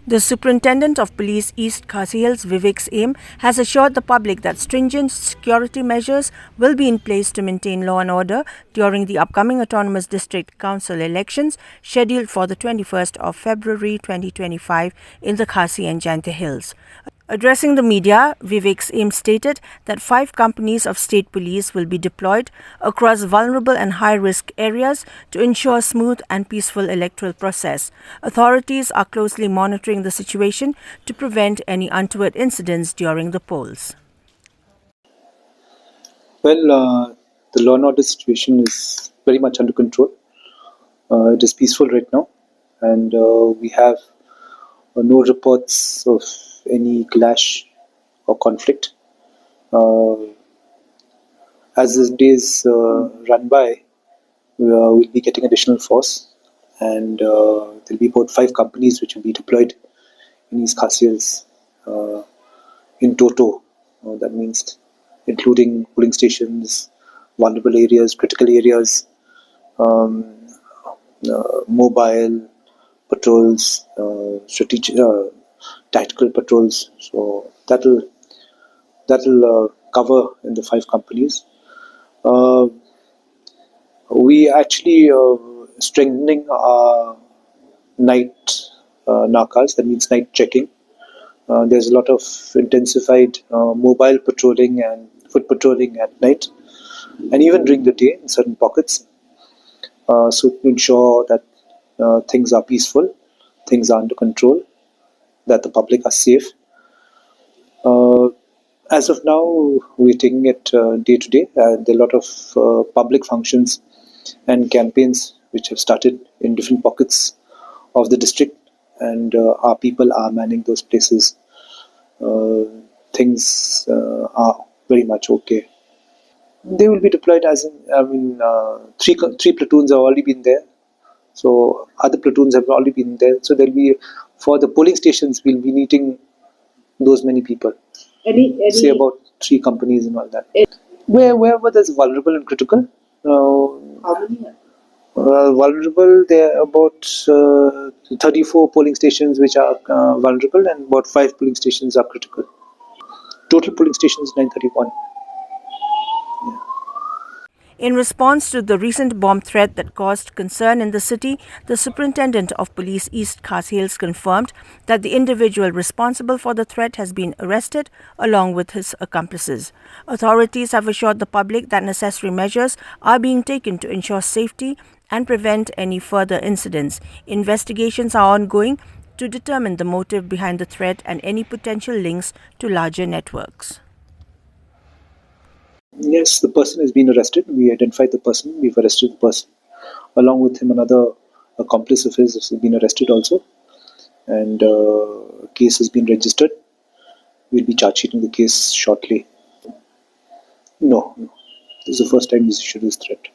The Superintendent of Police East Khasi Hills, Vivek Syiem, has assured the public that stringent security measures will be in place to maintain law and order during the upcoming Autonomous District Council elections scheduled for the 21st of February 2025 in the Khasi and Jaintia Hills. Addressing the media, Vivek Syiem stated that 5 companies of state police will be deployed across vulnerable and high-risk areas to ensure smooth and peaceful electoral process. Authorities are closely monitoring the situation to prevent any untoward incidents during the polls. Well, the law and order situation is very much under control. It is peaceful right now, and we have no reports of any clash or conflict. As the days run by, we'll be getting additional force, and there'll be about 5 companies which will be deployed in East Khasi Hills in toto. That means including polling stations, vulnerable areas, critical areas, um, mobile patrols, strategic, tactical patrols. So that'll cover in the 5 companies. Uh, we actually strengthening our night nakas. That means night checking. There's a lot of intensified mobile patrolling and foot patrolling at night, and even during the day in certain pockets. So to ensure that things are peaceful, things are under control, that the public are safe. Uh, as of now, we're taking it day to day. There are a lot of public functions and campaigns which have started in different pockets of the district, and our people are manning those places. Uh, things are very much okay. They will be deployed as in, three platoons have already been there. So other platoons have already been there. So there'll be, for the polling stations, we'll be needing those many people. Say about 3 companies and all that. Wherever there's vulnerable and critical. How many? Vulnerable, there are about 34 polling stations which are vulnerable, and about 5 polling stations are critical. Total polling stations 931. In response to the recent bomb threat that caused concern in the city, the Superintendent of Police East Khasi Hills confirmed that the individual responsible for the threat has been arrested along with his accomplices. Authorities have assured the public that necessary measures are being taken to ensure safety and prevent any further incidents. Investigations are ongoing to determine the motive behind the threat and any potential links to larger networks. Yes, the person has been arrested. We identified the person. We've arrested the person. Along with him, another accomplice of his has been arrested also. And a case has been registered. We'll be charge sheeting the case shortly. No. This is the first time he's issued this threat.